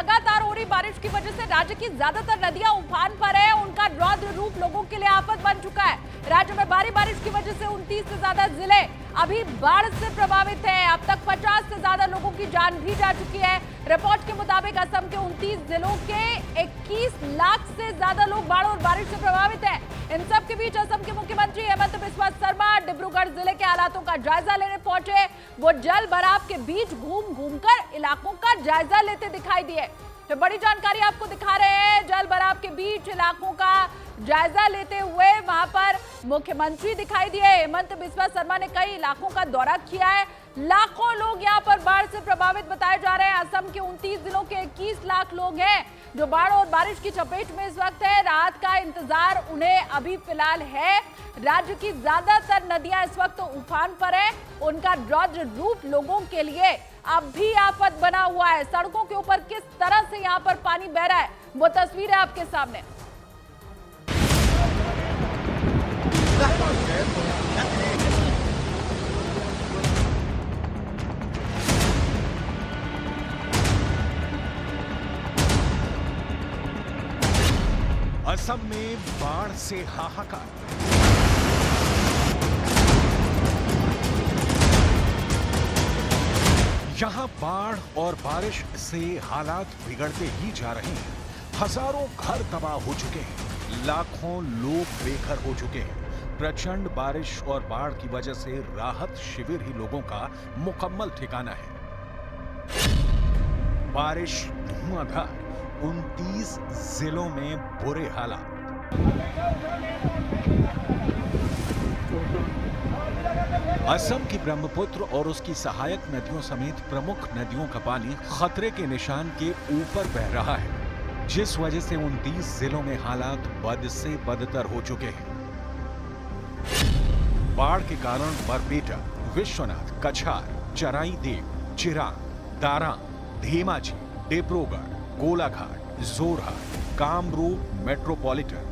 लगातार हो रही बारिश की वजह से राज्य की ज्यादातर नदियां उफान पर है। उनका रौद्र रूप लोगों के लिए आफत बन चुका है। राज्य में भारी बारिश की वजह से 29 से ज्यादा जिले अभी बाढ़ से प्रभावित हैं। अब तक 50 से ज्यादा लोगों की जान भी जा चुकी है। रिपोर्ट के मुताबिक असम के 29 जिलों के 21 लाख से ज्यादा लोग बाढ़ और बारिश से प्रभावित हैं। इन सब के बीच असम के मुख्यमंत्री हेमंत बिस्वा शर्मा डिब्रूगढ़ जिले के हालातों का जायजा लेने पहुंचे। वो जल भराव के बीच घूम घूमकर इलाकों का जायजा लेते दिखाई दिए। तो बड़ी जानकारी आपको दिखा रहे हैं। जल भराव के बीच इलाकों का जायजा लेते हुए वहां पर मुख्यमंत्री दिखाई दिए। हेमंत बिस्वा शर्मा ने कई इलाकों का दौरा किया है। लाखों लोग यहां पर बाढ़ से प्रभावित बताए जा रहे हैं। असम के 29 जिलों के 21 लाख लोग हैं जो बाढ़ और बारिश की चपेट में इस वक्त है। राहत का इंतजार उन्हें अभी फिलहाल है। राज्य की ज्यादातर नदियां इस वक्त उफान पर है। उनका रौद्र रूप लोगों के लिए अब भी आफत बना हुआ है। सड़कों के ऊपर किस तरह से यहां पर पानी बह रहा है वो तस्वीर है आपके सामने। असम में बाढ़ से हाहाकार। यहां बाढ़ और बारिश से हालात बिगड़ते ही जा रहे हैं। हजारों घर तबाह हो चुके हैं। लाखों लोग बेघर हो चुके हैं। प्रचंड बारिश और बाढ़ की वजह से राहत शिविर ही लोगों का मुकम्मल ठिकाना है। बारिश धुआंधार, 29 जिलों में बुरे हालात। असम की ब्रह्मपुत्र और उसकी सहायक नदियों समेत प्रमुख नदियों का पानी खतरे के निशान के ऊपर बह रहा है, जिस वजह से 29 जिलों में हालात बद से बदतर हो चुके हैं। बाढ़ के कारण बरपेटा, विश्वनाथ, कछार, चराईदेव, चिरांग, दारां, धेमाजी, डिब्रूगढ़, गोलाघाट, जोरहाट, कामरूप मेट्रोपॉलिटन,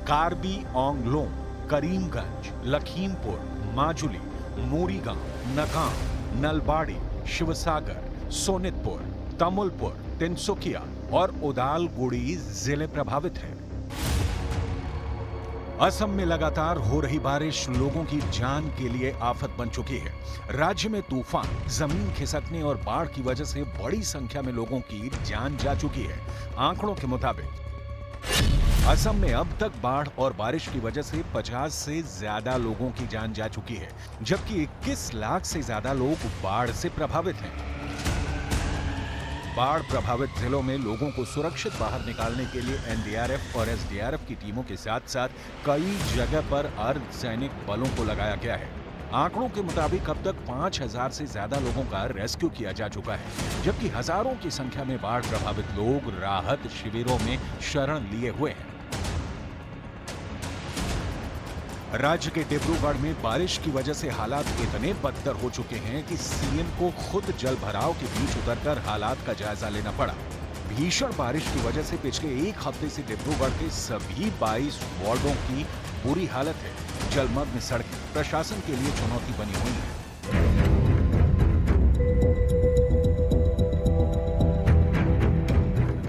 कार्बी आंगलोंग, करीमगंज, लखीमपुर, माजुली, मोरीगांव, नगांव, नलबाड़ी, शिवसागर, सोनितपुर, तमुलपुर, तिनसुकिया और उदालगुड़ी जिले प्रभावित हैं। असम में लगातार हो रही बारिश लोगों की जान के लिए आफत बन चुकी है। राज्य में तूफान, जमीन खिसकने और बाढ़ की वजह से बड़ी संख्या में लोगों की जान जा चुकी है। आंकड़ों के मुताबिक असम में अब तक बाढ़ और बारिश की वजह से 50 से ज्यादा लोगों की जान जा चुकी है, जबकि 21 लाख से ज्यादा लोग बाढ़ से प्रभावित हैं। बाढ़ प्रभावित जिलों में लोगों को सुरक्षित बाहर निकालने के लिए एनडीआरएफ और एसडीआरएफ की टीमों के साथ साथ कई जगह पर अर्धसैनिक बलों को लगाया गया है। आंकड़ों के मुताबिक अब तक 5000 से ज्यादा लोगों का रेस्क्यू किया जा चुका है, जबकि हजारों की संख्या में बाढ़ प्रभावित लोग राहत शिविरों में शरण लिए हुए हैं। राज्य के डिब्रूगढ़ में बारिश की वजह से हालात इतने बदतर हो चुके हैं कि सीएम को खुद जल भराव के बीच उतरकर हालात का जायजा लेना पड़ा। भीषण बारिश की वजह से पिछले एक हफ्ते से डिब्रूगढ़ के सभी 22 वार्डों की बुरी हालत है। जलमग्न सड़कें प्रशासन के लिए चुनौती बनी हुई है।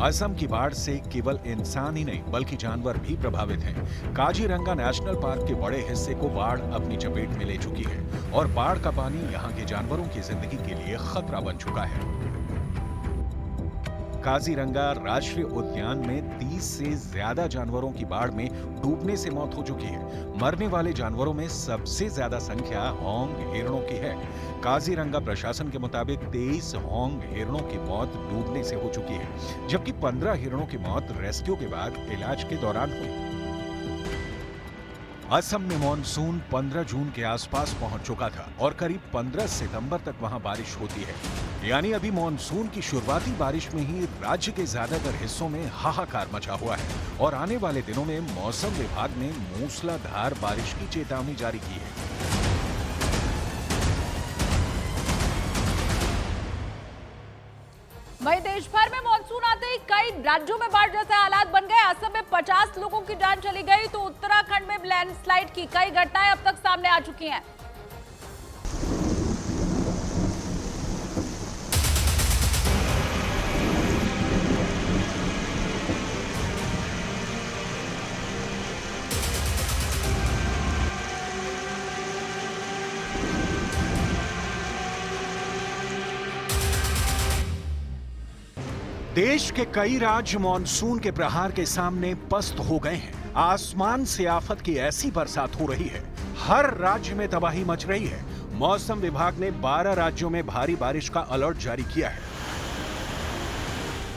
असम की बाढ़ से केवल इंसान ही नहीं बल्कि जानवर भी प्रभावित हैं। काजीरंगा नेशनल पार्क के बड़े हिस्से को बाढ़ अपनी चपेट में ले चुकी है और बाढ़ का पानी यहां के जानवरों की जिंदगी के लिए खतरा बन चुका है। काजीरंगा राष्ट्रीय उद्यान में 30 से ज्यादा जानवरों की बाढ़ में डूबने से मौत हो चुकी है। मरने वाले जानवरों में सबसे ज्यादा संख्या होंग हिरणों की है। काजीरंगा प्रशासन के मुताबिक 23 होंग हिरणों की मौत डूबने से हो चुकी है, जबकि 15 हिरणों की मौत रेस्क्यू के बाद इलाज के दौरान हुई। असम में मॉनसून 15 जून के आसपास पहुंच चुका था और करीब 15 सितंबर तक वहां बारिश होती है। यानी अभी मॉनसून की शुरुआती बारिश में ही राज्य के ज्यादातर हिस्सों में हाहाकार मचा हुआ है और आने वाले दिनों में मौसम विभाग ने मूसलाधार बारिश की चेतावनी जारी की है। वहीं देश भर में मानसून आते ही कई राज्यों में बाढ़ जैसे हालात बन गए। असम में 50 लोगों की जान चली गई तो उत्तराखंड में लैंडस्लाइड की कई घटनाएं अब तक सामने आ चुकी हैं। देश के कई राज्य मानसून के प्रहार के सामने पस्त हो गए हैं। आसमान से आफत की ऐसी बरसात हो रही है, हर राज्य में तबाही मच रही है। मौसम विभाग ने 12 राज्यों में भारी बारिश का अलर्ट जारी किया है।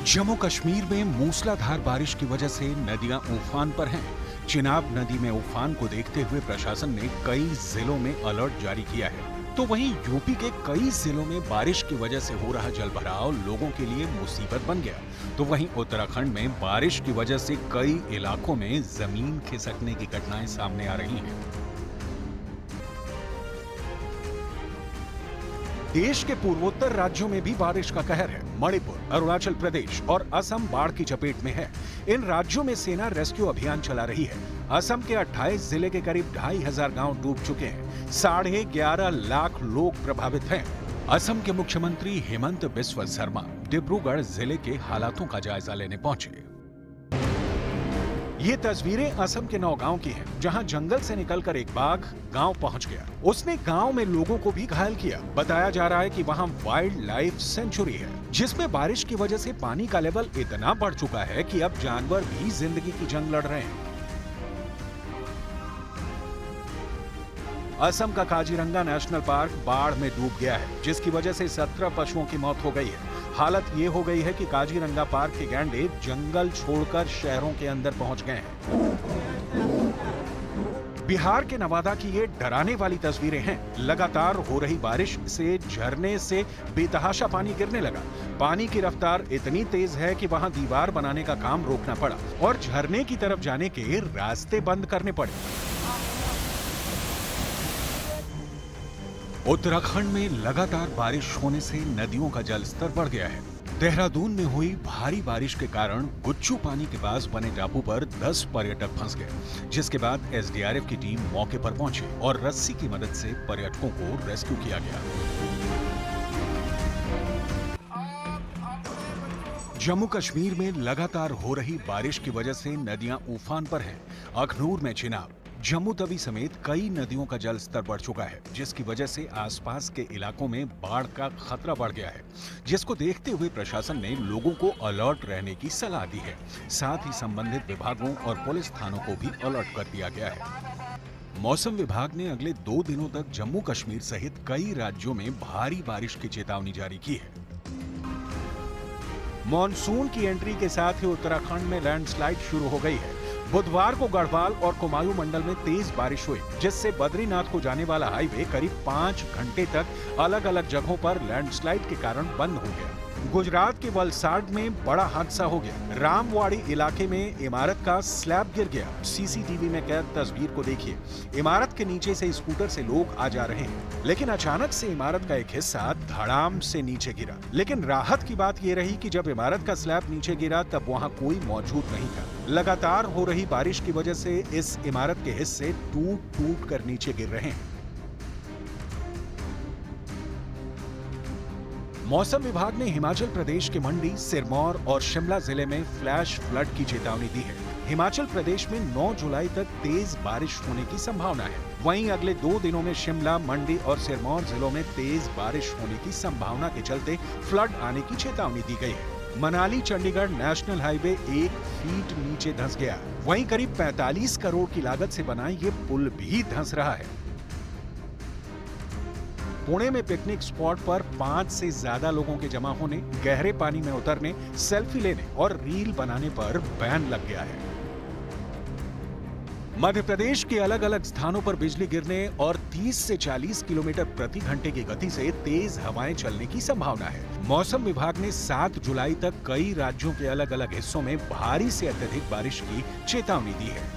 जम्मू कश्मीर में मूसलाधार बारिश की वजह से नदियां उफान पर हैं। चिनाब नदी में उफान को देखते हुए प्रशासन ने कई जिलों में अलर्ट जारी किया है। तो वहीं यूपी के कई जिलों में बारिश की वजह से हो रहा जलभराव लोगों के लिए मुसीबत बन गया। तो वहीं उत्तराखंड में बारिश की वजह से कई इलाकों में जमीन खिसकने की घटनाएं सामने आ रही हैं। देश के पूर्वोत्तर राज्यों में भी बारिश का कहर है। मणिपुर, अरुणाचल प्रदेश और असम बाढ़ की चपेट में है। इन राज्यों में सेना रेस्क्यू अभियान चला रही है। असम के 28 जिले के करीब 2500 गांव डूब चुके हैं। 11.5 लाख लोग प्रभावित हैं। असम के मुख्यमंत्री हेमंत बिस्वा शर्मा डिब्रूगढ़ जिले के हालातों का जायजा लेने पहुंचे। ये तस्वीरें असम के नौगांव की हैं, जहां जंगल से निकलकर एक बाघ गांव पहुंच गया। उसने गांव में लोगों को भी घायल किया। बताया जा रहा है कि वहां वाइल्ड लाइफ सेंचुरी है, जिसमें बारिश की वजह से पानी का लेवल इतना बढ़ चुका है कि अब जानवर भी जिंदगी की जंग लड़ रहे हैं। असम का काजीरंगा नेशनल पार्क बाढ़ में डूब गया है, जिसकी वजह से 17 पशुओं की मौत हो गई है। हालत ये हो गई है कि काजीरंगा पार्क के गैंडे जंगल छोड़कर शहरों के अंदर पहुंच गए हैं। बिहार के नवादा की ये डराने वाली तस्वीरें हैं। लगातार हो रही बारिश से झरने से बेतहाशा पानी गिरने लगा। पानी की रफ्तार इतनी तेज है कि वहां दीवार बनाने का काम रोकना पड़ा और झरने की तरफ जाने के रास्ते बंद करने पड़े। उत्तराखंड में लगातार बारिश होने से नदियों का जलस्तर बढ़ गया है। देहरादून में हुई भारी बारिश के कारण गुच्चू पानी के पास बने टापू पर 10 पर्यटक फंस गए, जिसके बाद एसडीआरएफ की टीम मौके पर पहुंची और रस्सी की मदद से पर्यटकों को रेस्क्यू किया गया। जम्मू कश्मीर में लगातार हो रही बारिश की वजह से नदियां उफान पर हैं। अखनूर में चिनाब, जम्मू तवी समेत कई नदियों का जल स्तर बढ़ चुका है, जिसकी वजह से आसपास के इलाकों में बाढ़ का खतरा बढ़ गया है, जिसको देखते हुए प्रशासन ने लोगों को अलर्ट रहने की सलाह दी है। साथ ही संबंधित विभागों और पुलिस थानों को भी अलर्ट कर दिया गया है। मौसम विभाग ने अगले 2 दिनों तक जम्मू कश्मीर सहित कई राज्यों में भारी बारिश की चेतावनी जारी की है। मॉनसून की एंट्री के साथ ही उत्तराखंड में लैंडस्लाइड शुरू हो गई है। बुधवार को गढ़वाल और कुमाऊं मंडल में तेज बारिश हुई, जिससे बद्रीनाथ को जाने वाला हाईवे करीब 5 घंटे तक अलग अलग जगहों पर लैंडस्लाइड के कारण बंद हो गया। गुजरात के वलसाड में बड़ा हादसा हो गया। रामवाड़ी इलाके में इमारत का स्लैब गिर गया। सीसीटीवी में कैद तस्वीर को देखिए। इमारत के नीचे से स्कूटर से लोग आ जा रहे हैं, लेकिन अचानक से इमारत का एक हिस्सा धड़ाम से नीचे गिरा। लेकिन राहत की बात यह रही कि जब इमारत का स्लैब नीचे गिरा तब वहां कोई मौजूद नहीं था। लगातार हो रही बारिश की वजह से इस इमारत के हिस्से टूट कर नीचे गिर रहे हैं। मौसम विभाग ने हिमाचल प्रदेश के मंडी, सिरमौर और शिमला जिले में फ्लैश फ्लड की चेतावनी दी है। हिमाचल प्रदेश में 9 जुलाई तक तेज बारिश होने की संभावना है। वहीं अगले 2 दिनों में शिमला, मंडी और सिरमौर जिलों में तेज बारिश होने की संभावना के चलते फ्लड आने की चेतावनी दी गई है। Manali Chandigarh national highway 1 feet नीचे धंस गया। वहीं करीब 45 करोड़ की लागत से बना ये पुल भी धंस रहा है। पुणे में पिकनिक स्पॉट पर 5 से ज्यादा लोगों के जमा होने, गहरे पानी में उतरने, सेल्फी लेने और रील बनाने पर बैन लग गया है। मध्य प्रदेश के अलग अलग स्थानों पर बिजली गिरने और 30 से 40 किलोमीटर प्रति घंटे की गति से तेज हवाएं चलने की संभावना है। मौसम विभाग ने 7 जुलाई तक कई राज्यों के अलग अलग हिस्सों में भारी से अत्यधिक बारिश की चेतावनी दी है।